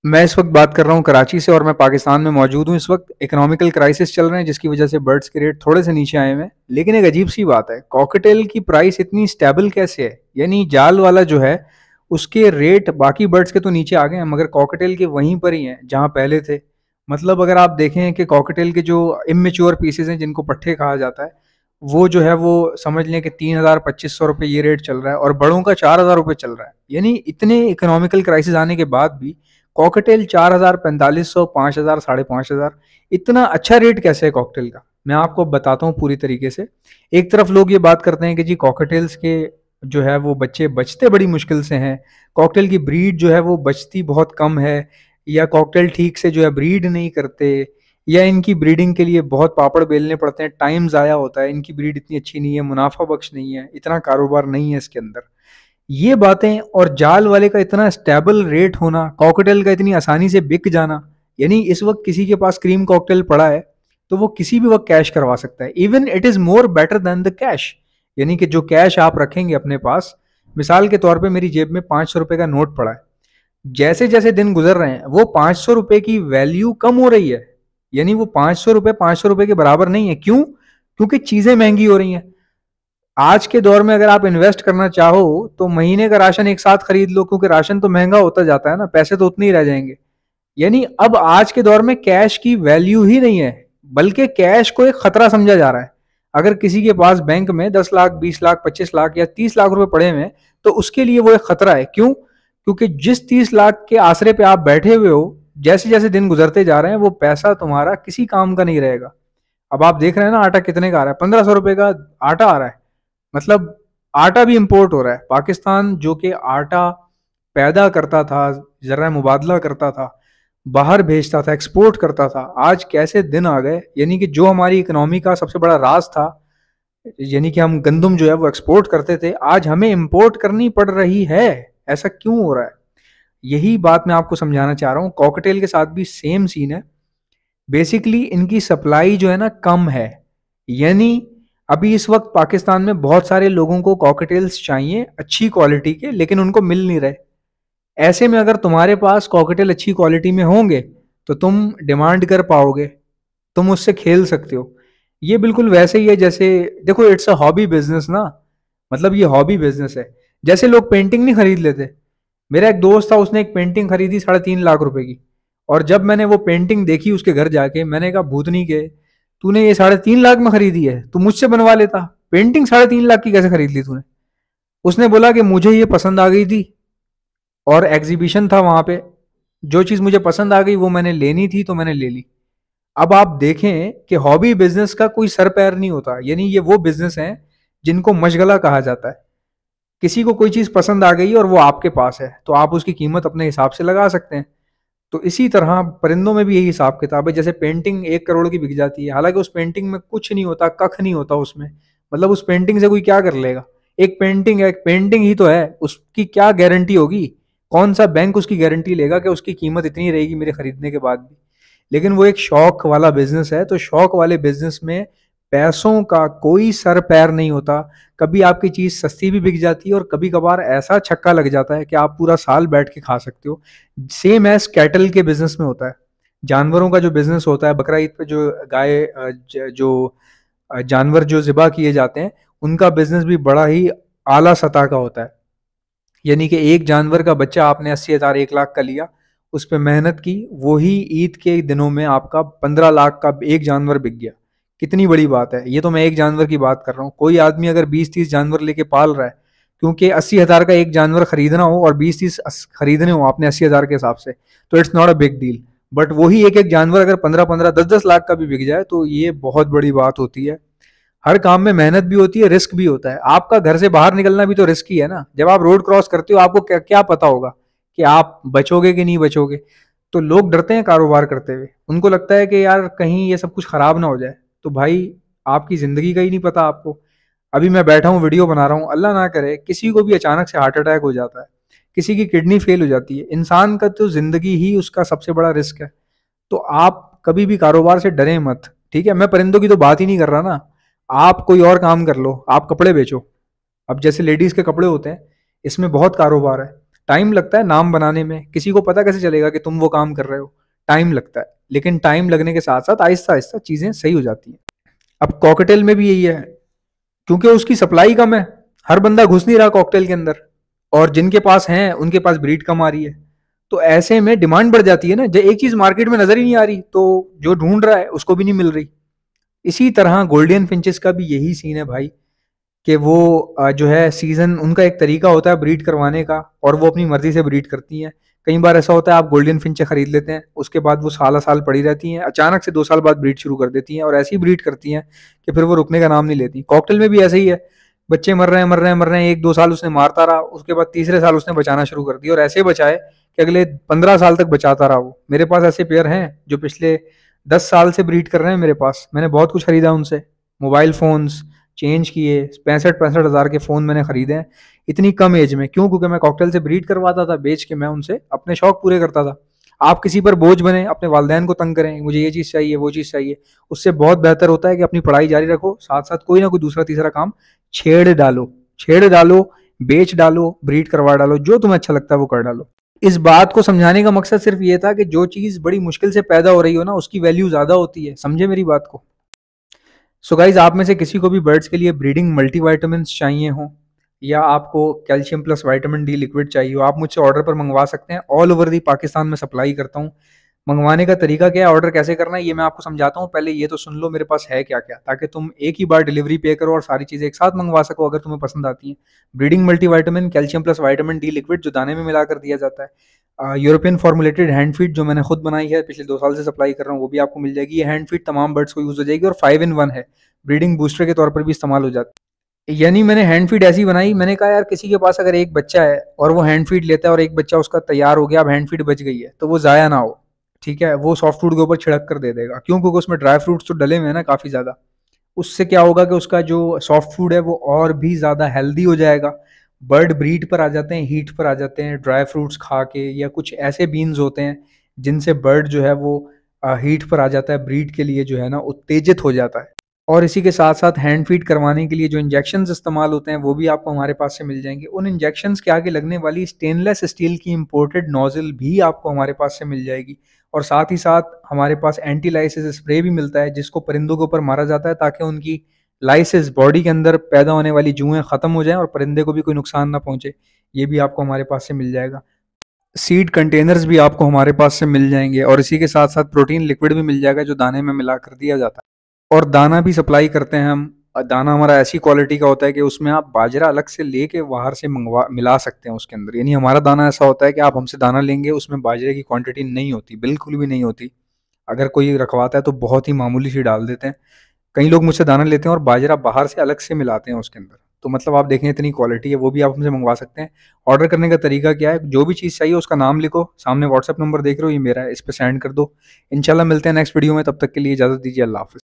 मैं इस वक्त बात कर रहा हूँ कराची से और मैं पाकिस्तान में मौजूद हूँ। इस वक्त इकोनॉमिकल क्राइसिस चल रहे हैं जिसकी वजह से बर्ड्स के रेट थोड़े से नीचे आए हुए हैं। लेकिन एक अजीब सी बात है, कॉकटेल की प्राइस इतनी स्टेबल कैसे है? यानी जाल वाला जो है उसके रेट बाकी बर्ड्स के तो नीचे आ गए हैं, मगर कॉकटेल के वहीं पर ही हैं जहाँ पहले थे। मतलब अगर आप देखें कि कॉकटेल के जो इमेच्योर पीसेज हैं जिनको पट्टे कहा जाता है, वो जो है वो समझ लें कि 3,000 2500 रुपये ये रेट चल रहा है और बड़ों का 4,000 रुपये चल रहा है। यानी इतने इकोनॉमिकल क्राइसिस आने के बाद भी कॉकटेल 4,000 4500 5,000 5,500, इतना अच्छा रेट कैसे है कॉकटेल का? मैं आपको बताता हूँ पूरी तरीके से। एक तरफ लोग ये बात करते हैं कि जी कॉकटेल्स के जो है वो बच्चे बचते बड़ी मुश्किल से हैं, कॉकटेल की ब्रीड जो है वो बचती बहुत कम है, या कॉकटेल ठीक से जो है ब्रीड नहीं करते, या इनकी ब्रीडिंग के लिए बहुत पापड़ बेलने पड़ते हैं, टाइम ज़ाया होता है, इनकी ब्रीड इतनी अच्छी नहीं है, मुनाफा बख्श नहीं है, इतना कारोबार नहीं है इसके अंदर। ये बातें और जाल वाले का इतना स्टेबल रेट होना, कॉकटेल का इतनी आसानी से बिक जाना, यानी इस वक्त किसी के पास क्रीम कॉकटेल पड़ा है तो वो किसी भी वक्त कैश करवा सकता है। Even it is more better than the cash. यानी कि जो कैश आप रखेंगे अपने पास, मिसाल के तौर पे मेरी जेब में 500 रुपये का नोट पड़ा है, जैसे जैसे दिन गुजर रहे हैं वो 500 रुपये की वैल्यू कम हो रही है। यानी वो 500 रुपये 500 रुपये के बराबर नहीं है। क्यों? क्योंकि चीज़ें महंगी हो रही हैं। आज के दौर में अगर आप इन्वेस्ट करना चाहो तो महीने का राशन एक साथ खरीद लो, क्योंकि राशन तो महंगा होता जाता है ना, पैसे तो उतने ही रह जाएंगे। यानी अब आज के दौर में कैश की वैल्यू ही नहीं है, बल्कि कैश को एक खतरा समझा जा रहा है। अगर किसी के पास बैंक में 10 लाख 20 लाख 25 लाख या 30 लाख रुपए पड़े हुए हैं तो उसके लिए वो एक खतरा है। क्यों? क्योंकि जिस 30 लाख के आसरे पे आप बैठे हुए हो, जैसे जैसे दिन गुजरते जा रहे हैं वो पैसा तुम्हारा किसी काम का नहीं रहेगा। अब आप देख रहे हैं ना, आटा कितने का आ रहा है? 1,500 रुपए का आटा आ रहा है। मतलब आटा भी इंपोर्ट हो रहा है। पाकिस्तान जो कि आटा पैदा करता था, जरा मुबादला करता था, बाहर भेजता था, एक्सपोर्ट करता था, आज कैसे दिन आ गए। यानी कि जो हमारी इकोनॉमी का सबसे बड़ा राज था, यानी कि हम गंदम जो है वो एक्सपोर्ट करते थे, आज हमें इंपोर्ट करनी पड़ रही है। ऐसा क्यों हो रहा है? यही बात मैं आपको समझाना चाह रहा हूँ। कॉकटेल के साथ भी सेम सीन है। बेसिकली इनकी सप्लाई जो है ना कम है। यानी अभी इस वक्त पाकिस्तान में बहुत सारे लोगों को कॉकटेल्स चाहिए अच्छी क्वालिटी के, लेकिन उनको मिल नहीं रहे। ऐसे में अगर तुम्हारे पास कॉकटेल अच्छी क्वालिटी में होंगे तो तुम डिमांड कर पाओगे, तुम उससे खेल सकते हो। ये बिल्कुल वैसे ही है जैसे, देखो इट्स अ हॉबी बिजनेस ना। मतलब ये हॉबी बिजनेस है। जैसे लोग पेंटिंग नहीं खरीद लेते। मेरा एक दोस्त था, उसने एक पेंटिंग खरीदी 3.5 लाख रुपए की। और जब मैंने वो पेंटिंग देखी उसके घर जाके, मैंने कहा भूतनी के, तूने ये 3.5 लाख में खरीदी है, तू मुझसे बनवा लेता। पेंटिंग 3.5 लाख की कैसे खरीद ली तूने? उसने बोला कि मुझे ये पसंद आ गई थी और एग्जीबिशन था वहां पे, जो चीज मुझे पसंद आ गई वो मैंने लेनी थी तो मैंने ले ली। अब आप देखें कि हॉबी बिजनेस का कोई सर पैर नहीं होता। यानी ये वो बिजनेस हैं जिनको मशगला कहा जाता है। किसी को कोई चीज पसंद आ गई और वो आपके पास है तो आप उसकी कीमत अपने हिसाब से लगा सकते हैं। तो इसी तरह परिंदों में भी यही हिसाब किताब है। जैसे पेंटिंग 1 करोड़ की बिक जाती है, हालांकि उस पेंटिंग में कुछ नहीं होता, कख नहीं होता उसमें। मतलब उस पेंटिंग से कोई क्या कर लेगा? एक पेंटिंग है, एक पेंटिंग ही तो है, उसकी क्या गारंटी होगी? कौन सा बैंक उसकी गारंटी लेगा कि उसकी कीमत इतनी रहेगी मेरे खरीदने के बाद भी? लेकिन वो एक शौक वाला बिजनेस है, तो शौक वाले बिजनेस में पैसों का कोई सर पैर नहीं होता। कभी आपकी चीज सस्ती भी बिक जाती है और कभी कभार ऐसा छक्का लग जाता है कि आप पूरा साल बैठ के खा सकते हो। सेम एज कैटल के बिजनेस में होता है। जानवरों का जो बिजनेस होता है, बकरा ईद पे जो गाय जो जानवर जो ज़िबा किए जाते हैं, उनका बिजनेस भी बड़ा ही आला सतह का होता है। यानी कि एक जानवर का बच्चा आपने 80,000 1 लाख का लिया, उस पर मेहनत की, वही ईद के दिनों में आपका 15 लाख का एक जानवर बिक गया। कितनी बड़ी बात है। ये तो मैं एक जानवर की बात कर रहा हूँ। कोई आदमी अगर 20 30 जानवर लेके पाल रहा है, क्योंकि 80,000 का एक जानवर खरीदना हो और 20 30 खरीदने हो आपने 80,000 के हिसाब से, तो it's not a big deal. But वही एक एक जानवर अगर 15 15 10 10 लाख का भी बिक जाए तो ये बहुत बड़ी बात होती है। हर काम में मेहनत भी होती है, रिस्क भी होता है। आपका घर से बाहर निकलना भी तो रिस्क ही है ना। जब आप रोड क्रॉस करते हो आपको क्या क्या पता होगा कि आप बचोगे कि नहीं बचोगे। तो लोग डरते हैं कारोबार करते हुए, उनको लगता है कि यार कहीं ये सब कुछ खराब ना हो जाए। तो भाई आपकी जिंदगी का ही नहीं पता आपको। अभी मैं बैठा हूँ वीडियो बना रहा हूँ, अल्लाह ना करे किसी को भी अचानक से हार्ट अटैक हो जाता है, किसी की किडनी फेल हो जाती है। इंसान का तो जिंदगी ही उसका सबसे बड़ा रिस्क है। तो आप कभी भी कारोबार से डरें मत। ठीक है, मैं परिंदों की तो बात ही नहीं कर रहा ना। आप कोई और काम कर लो, आप कपड़े बेचो। अब जैसे लेडीज के कपड़े होते हैं, इसमें बहुत कारोबार है। टाइम लगता है नाम बनाने में, किसी को पता कैसे चलेगा कि तुम वो काम कर रहे हो? टाइम लगता है, लेकिन टाइम लगने के साथ साथ आहिस्ता आहिस्ता चीजें सही हो जाती हैं। अब कॉकटेल में भी यही है, क्योंकि उसकी सप्लाई कम है, हर बंदा घुस नहीं रहा कॉकटेल के अंदर, और जिनके पास हैं उनके पास ब्रीड कम आ रही है। तो ऐसे में डिमांड बढ़ जाती है ना, जब एक चीज मार्केट में नजर ही नहीं आ रही तो जो ढूंढ रहा है उसको भी नहीं मिल रही। इसी तरह गोल्डन फिंचेस का भी यही सीन है भाई, कि वो जो है सीजन उनका एक तरीका होता है ब्रीड करवाने का, और वो अपनी मर्जी से ब्रीड करती हैं। कई बार ऐसा होता है आप गोल्डन फिंचे खरीद लेते हैं, उसके बाद वो साल साल पड़ी रहती हैं, अचानक से 2 साल बाद ब्रीड शुरू कर देती हैं, और ऐसी ब्रीड करती हैं कि फिर वो रुकने का नाम नहीं लेती। कॉकटेल में भी ऐसा ही है, बच्चे मर रहे हैं मर रहे हैं मर रहे हैं, 1-2 साल उसने मारता रहा, उसके बाद तीसरे साल उसने बचाना शुरू कर दिया, और ऐसे बचाए कि अगले 15 साल तक बचाता रहा वो। मेरे पास ऐसे पेयर हैं जो पिछले 10 साल से ब्रीड कर रहे हैं मेरे पास, मैंने बहुत कुछ खरीदा उनसे, मोबाइल फोन्स चेंज किए, 65-65 हज़ार के फ़ोन मैंने खरीदे हैं इतनी कम एज में। क्यों? क्योंकि मैं कॉकटेल से ब्रीड करवाता था, बेच के मैं उनसे अपने शौक पूरे करता था। आप किसी पर बोझ बने, अपने वालदैन को तंग करें, मुझे ये चीज़ चाहिए वो चीज़ चाहिए, उससे बहुत बेहतर होता है कि अपनी पढ़ाई जारी रखो, साथ साथ कोई ना कोई दूसरा तीसरा काम छेड़ डालो, बेच डालो, ब्रीड करवा डालो, जो तुम्हें अच्छा लगता है वो कर डालो। इस बात को समझाने का मकसद सिर्फ ये था कि जो चीज़ बड़ी मुश्किल से पैदा हो रही हो ना, उसकी वैल्यू ज़्यादा होती है। समझे मेरी बात को? सो गाइज, आप में से किसी को भी बर्ड्स के लिए ब्रीडिंग मल्टीवाइटामिन्स चाहिए हो, या आपको calcium plus vitamin D liquid चाहिए हो, आप मुझसे ऑर्डर पर मंगवा सकते हैं। ऑल ओवर दी पाकिस्तान में सप्लाई करता हूँ। मंगवाने का तरीका क्या है, ऑर्डर कैसे करना है, ये मैं आपको समझाता हूँ। पहले ये तो सुन लो मेरे पास है क्या क्या, ताकि तुम एक ही बार डिलीवरी पे करो और सारी चीज़ें एक साथ मंगवा सको अगर तुम्हें पसंद आती हैं। Breeding multivitamin, calcium plus vitamin D liquid जो दाने में मिलाकर दिया जाता है, यूरोपियन फॉर्मुलेटेड हैंड फीड जो मैंने खुद बनाई है, पिछले 2 साल से सप्लाई कर रहा हूँ, वो भी आपको मिल जाएगी। ये हैंड फीड तमाम बर्ड्स को यूज़ हो जाएगी, और 5 in 1 है, ब्रीडिंग बूस्टर के तौर पर भी इस्तेमाल हो जाता है। यानी मैंने हैंड फीड ऐसी बनाई, मैंने कहा यार किसी के पास अगर एक बच्चा है और वो हैंड फीड लेता है और एक बच्चा उसका तैयार हो गया, अब हैंड फीड बच गई है, तो वो ज़ाया ना हो, ठीक है? वो सॉफ्ट फूड के ऊपर छिड़क कर दे देगा। क्यों? क्योंकि उसमें ड्राई फ्रूट्स तो डले हुए हैं ना काफ़ी ज़्यादा। उससे क्या होगा कि उसका जो सॉफ्ट फूड है वो और भी ज़्यादा हेल्दी हो जाएगा। बर्ड ब्रीड पर आ जाते हैं, हीट पर आ जाते हैं ड्राई फ्रूट्स खा के, या कुछ ऐसे बीन्स होते हैं जिनसे बर्ड जो है वो हीट पर आ जाता है, ब्रीड के लिए जो है ना उत्तेजित हो जाता है। और इसी के साथ साथ हैंड फीड करवाने के लिए जो इंजेक्शंस इस्तेमाल होते हैं वो भी आपको हमारे पास से मिल जाएंगे। उन इंजेक्शंस के आगे लगने वाली स्टेनलेस स्टील की इंपोर्टेड नोजल भी आपको हमारे पास से मिल जाएगी। और साथ ही साथ हमारे पास एंटी लाइसिस स्प्रे भी मिलता है, जिसको परिंदों के ऊपर मारा जाता है ताकि उनकी लाइसिस, बॉडी के अंदर पैदा होने वाली जुएं ख़त्म हो जाएं और परिंदे को भी कोई नुकसान ना पहुंचे। ये भी आपको हमारे पास से मिल जाएगा। सीड कंटेनर्स भी आपको हमारे पास से मिल जाएंगे, और इसी के साथ साथ प्रोटीन लिक्विड भी मिल जाएगा जो दाने में मिला कर दिया जाता है। और दाना भी सप्लाई करते हैं हम। दाना हमारा ऐसी क्वालिटी का होता है कि उसमें आप बाजरा अलग से लेके बाहर से मंगवा मिला सकते हैं उसके अंदर। यानी हमारा दाना ऐसा होता है कि आप हमसे दाना लेंगे, उसमें बाजरे की क्वांटिटी नहीं होती, बिल्कुल भी नहीं होती। अगर कोई रखवाता है तो बहुत ही मामूली सी डाल देते हैं। कई लोग मुझसे दाना लेते हैं और बाजरा बाहर से अलग से मिलाते हैं उसके अंदर। तो मतलब आप देखें इतनी क्वालिटी है, वो भी आप हमसे मंगवा सकते हैं। ऑर्डर करने का तरीका क्या है, जो भी चीज़ चाहिए उसका नाम लिखो, सामने व्हाट्सएप नंबर देख रहे हो ये मेरा है, इस पे सेंड कर दो। इंशाल्लाह मिलते हैं नेक्स्ट वीडियो में, तब तक के लिए इजाज़त दीजिए। अल्लाह हाफ़िज़।